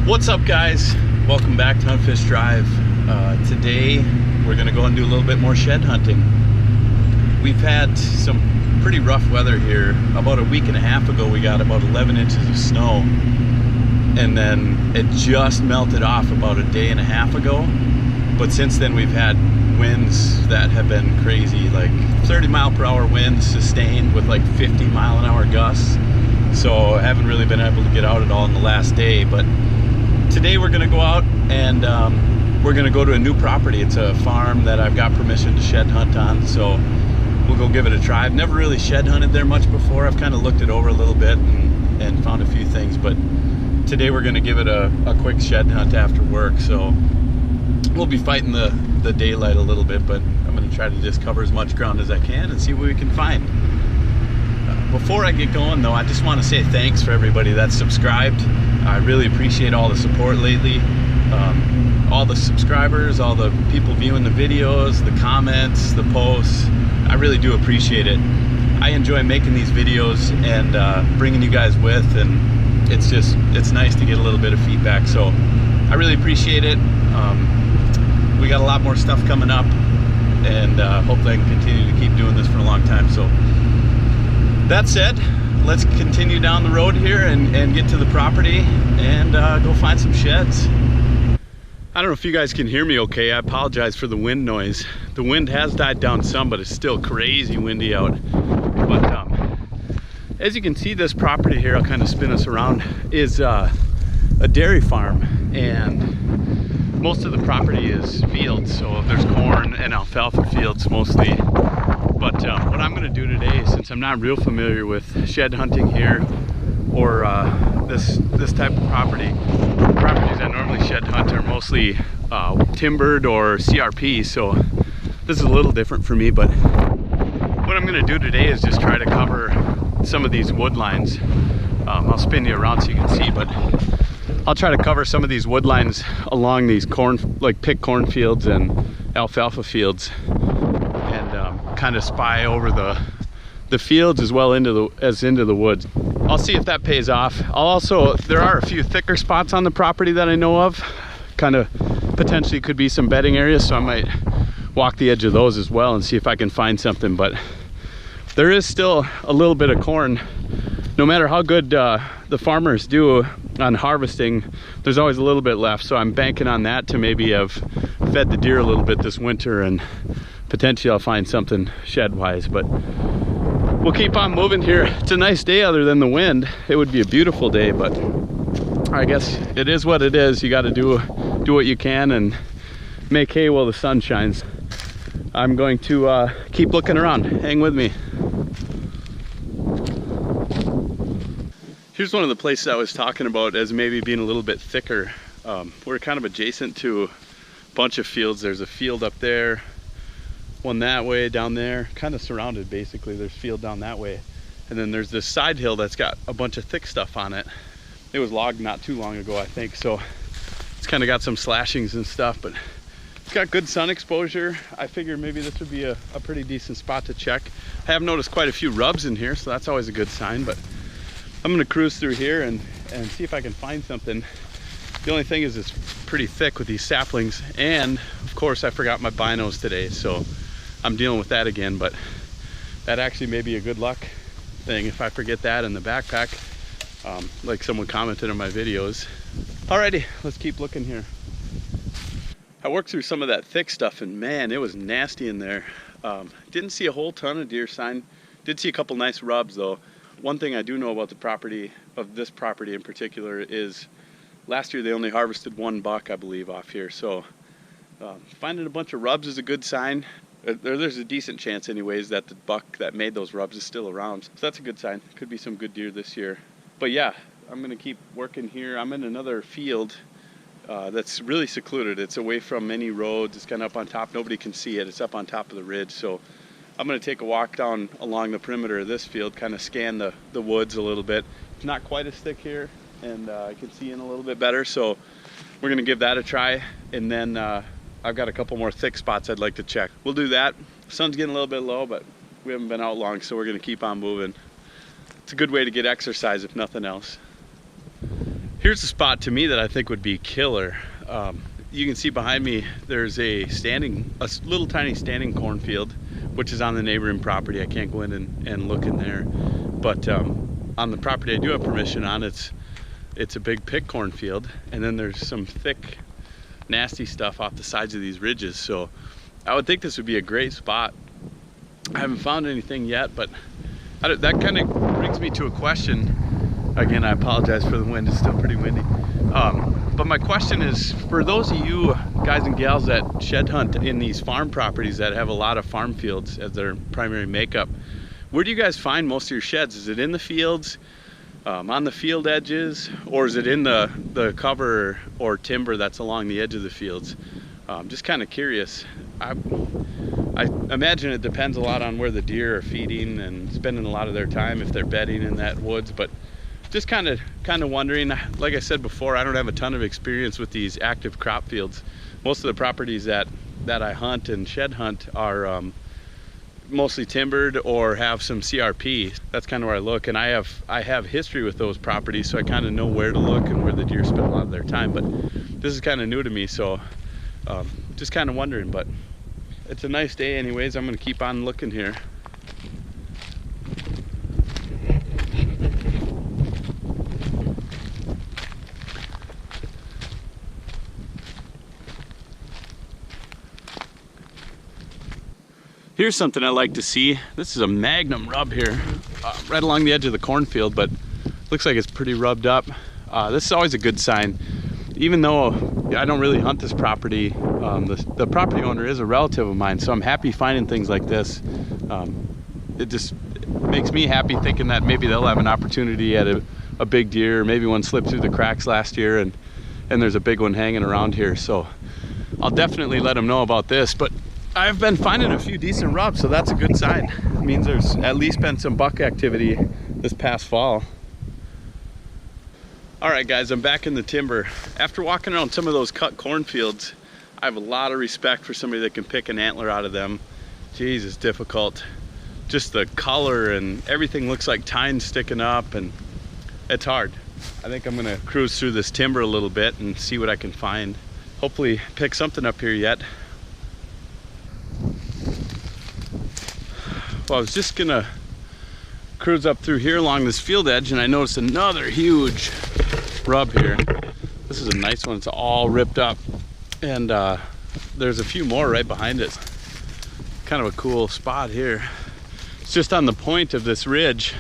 What's up, guys? Welcome back to Huntfish Drive. Today we're gonna go and do a little bit more shed hunting. We've had some pretty rough weather here. About a week and a half ago we got about 11 inches of snow, and then it just melted off about a day and a half ago. But since then we've had winds that have been crazy, like 30-mile-per-hour winds sustained with like 50-mile-an-hour gusts. So I haven't really been able to get out at all in the last day, but today we're gonna go out and we're gonna go to a new property. It's a farm that I've got permission to shed hunt on, so we'll go give it a try. I've never really shed hunted there much before. I've kind of looked it over a little bit and found a few things, but today we're gonna give it a quick shed hunt after work. So we'll be fighting the daylight a little bit, but I'm gonna try to just cover as much ground as I can and see what we can find. Before I get going though, I just want to say thanks for everybody that's subscribed. I really appreciate all the support lately. All the subscribers, all the people viewing the videos, the comments, the posts. I really do appreciate it. I enjoy making these videos and bringing you guys with, and it's nice to get a little bit of feedback. So I really appreciate it. We got a lot more stuff coming up, and hopefully I can continue to keep doing this for a long time. So that said, let's continue down the road here and get to the property and go find some sheds. I don't know if you guys can hear me okay. I apologize for the wind noise. The wind has died down some, but it's still crazy windy out. But as you can see, this property here, I'll kind of spin us around, is a dairy farm, and most of the property is fields. So there's corn and alfalfa fields mostly. But what I'm going to do today, since I'm not real familiar with shed hunting here or this type of property, properties I normally shed hunt are mostly timbered or CRP, so this is a little different for me. But what I'm going to do today is just try to cover some of these wood lines. I'll spin you around so you can see, but I'll try to cover some of these wood lines along these pick cornfields and alfalfa fields, kind of spy over the fields as well into the woods. I'll see if that pays off. There are a few thicker spots on the property that I know of, kind of potentially could be some bedding areas, so I might walk the edge of those as well and see if I can find something. But there is still a little bit of corn. No matter how good the farmers do on harvesting, there's always a little bit left, so I'm banking on that to maybe have fed the deer a little bit this winter, and potentially I'll find something shed wise. But we'll keep on moving here. It's a nice day other than the wind. It would be a beautiful day, but I guess it is what it is. You got to do what you can and make hay while the sun shines. I'm going to keep looking around. Hang with me. Here's one of the places I was talking about as maybe being a little bit thicker. We're kind of adjacent to a bunch of fields. There's a field up there, one that way, down there, kind of surrounded basically. There's field down that way, and then there's this side hill that's got a bunch of thick stuff on it. It was logged not too long ago, I think, so it's kind of got some slashings and stuff, but it's got good sun exposure. I figured maybe this would be a pretty decent spot to check. I have noticed quite a few rubs in here, so that's always a good sign. But I'm gonna cruise through here and see if I can find something. The only thing is it's pretty thick with these saplings, and of course I forgot my binos today, so I'm dealing with that again. But that actually may be a good luck thing if I forget that in the backpack, like someone commented on my videos. Alrighty, let's keep looking here. I worked through some of that thick stuff, and man, it was nasty in there. Didn't see a whole ton of deer sign. Did see a couple nice rubs though. One thing I do know about the property, of this property in particular, is last year they only harvested one buck, I believe, off here. So finding a bunch of rubs is a good sign. There's a decent chance anyways that the buck that made those rubs is still around. So that's a good sign. Could be some good deer this year. But yeah, I'm gonna keep working here. I'm in another field that's really secluded. It's away from any roads. It's kind of up on top. Nobody can see it. It's up on top of the ridge. So I'm gonna take a walk down along the perimeter of this field, kind of scan the woods a little bit. It's not quite as thick here, and I can see in a little bit better. So we're gonna give that a try, and then I've got a couple more thick spots I'd like to check. We'll do that. The sun's getting a little bit low, but we haven't been out long, so we're gonna keep on moving. It's a good way to get exercise if nothing else. Here's a spot to me that I think would be killer. You can see behind me there's a little tiny standing cornfield, which is on the neighboring property. I can't go in and look in there, but on the property I do have permission on, it's a big pick cornfield, and then there's some thick, nasty stuff off the sides of these ridges. So I would think this would be a great spot. I haven't found anything yet, but that kind of brings me to a question. Again, I apologize for the wind, it's still pretty windy. But my question is, for those of you guys and gals that shed hunt in these farm properties that have a lot of farm fields as their primary makeup, where do you guys find most of your sheds? Is it in the fields, on the field edges, or is it in the cover or timber that's along the edge of the fields? Just kind of curious. I imagine it depends a lot on where the deer are feeding and spending a lot of their time if they're bedding in that woods, but just kind of wondering. Like I said before, I don't have a ton of experience with these active crop fields. Most of the properties that I hunt and shed hunt are mostly timbered or have some CRP. That's kind of where I look, and I have history with those properties, so I kind of know where to look and where the deer spend a lot of their time. But this is kind of new to me, so just kind of wondering. But it's a nice day anyways. I'm gonna keep on looking here. Here's something I like to see. This is a magnum rub here, right along the edge of the cornfield, but looks like it's pretty rubbed up. This is always a good sign. Even though I don't really hunt this property, the property owner is a relative of mine, so I'm happy finding things like this. It just makes me happy thinking that maybe they'll have an opportunity at a big deer, or maybe one slipped through the cracks last year and there's a big one hanging around here. So I'll definitely let them know about this. But I've been finding a few decent rubs, so that's a good sign. It means there's at least been some buck activity this past fall. All right guys, I'm back in the timber. After walking around some of those cut cornfields, I have a lot of respect for somebody that can pick an antler out of them. Geez, it's difficult. Just the color and everything looks like tine sticking up, and it's hard. I think I'm gonna cruise through this timber a little bit and see what I can find. Hopefully pick something up here yet. Well, I was just gonna cruise up through here along this field edge, and I noticed another huge rub here. This is a nice one. It's all ripped up, and there's a few more right behind it. Kind of a cool spot here. It's just on the point of this ridge,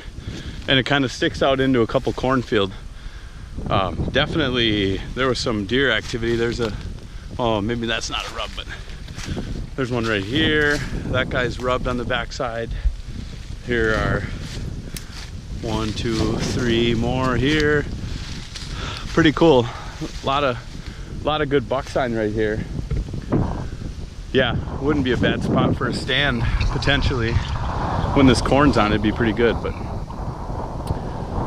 and it kind of sticks out into a couple cornfield. Definitely there was some deer activity. There's oh, maybe that's not a rub, but there's one right here. That guy's rubbed on the backside. Here are 1, 2, 3 more here. Pretty cool. A lot of good buck sign right here. Yeah, wouldn't be a bad spot for a stand potentially. When this corn's on, it'd be pretty good. But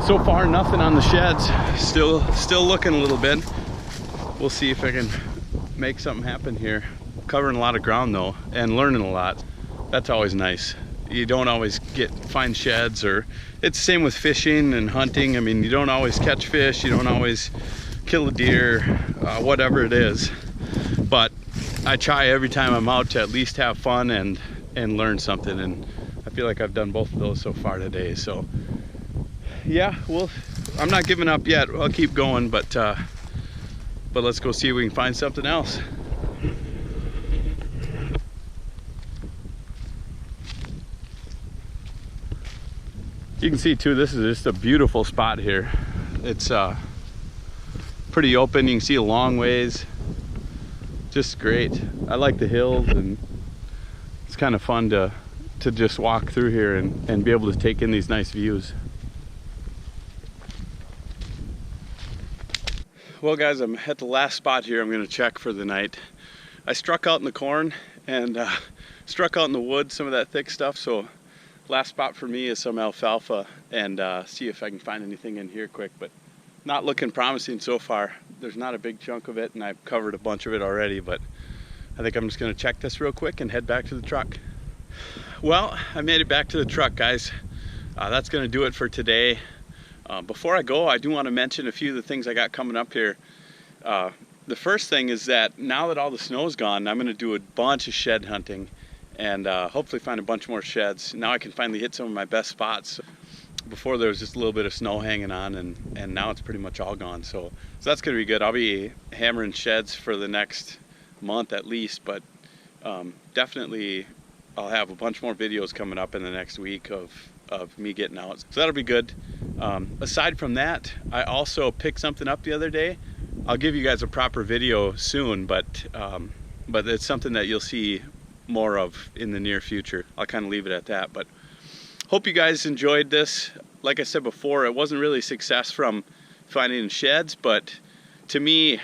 so far, nothing on the sheds. Still looking a little bit. We'll see if I can make something happen here. Covering a lot of ground though, and learning a lot. That's always nice. You don't always find sheds, or it's the same with fishing and hunting. I mean, you don't always catch fish, you don't always kill a deer, whatever it is. But I try every time I'm out to at least have fun and learn something, and I feel like I've done both of those so far today. So yeah, well, I'm not giving up yet. I'll keep going, but let's go see if we can find something else. You can see too, this is just a beautiful spot here. It's pretty open. You can see a long ways. Just great. I like the hills, and it's kind of fun to just walk through here and be able to take in these nice views. Well guys, I'm at the last spot here I'm gonna check for the night. I struck out in the corn and struck out in the wood, some of that thick stuff, so last spot for me is some alfalfa, and see if I can find anything in here quick, but not looking promising so far. There's not a big chunk of it, and I've covered a bunch of it already, but I think I'm just gonna check this real quick and head back to the truck. Well, I made it back to the truck, guys. That's gonna do it for today. Before I go, I do want to mention a few of the things I got coming up here. The first thing is that now that all the snow's gone, I'm going to do a bunch of shed hunting and hopefully find a bunch more sheds. Now I can finally hit some of my best spots. Before there was just a little bit of snow hanging on, and now it's pretty much all gone. So that's going to be good. I'll be hammering sheds for the next month at least, but definitely I'll have a bunch more videos coming up in the next week of me getting out. So that'll be good. Aside from that, I also picked something up the other day. I'll give you guys a proper video soon, but it's something that you'll see more of in the near future. I'll kind of leave it at that, but hope you guys enjoyed this. Like I said before, it wasn't really success from finding sheds, but to me,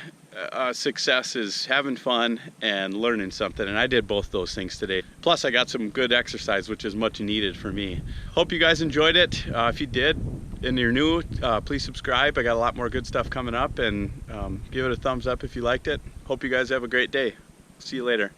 success is having fun and learning something, and I did both those things today. Plus I got some good exercise, which is much needed for me. Hope you guys enjoyed it. If you did and you're new, please subscribe. I got a lot more good stuff coming up, and give it a thumbs up if you liked it. Hope you guys have a great day. See you later.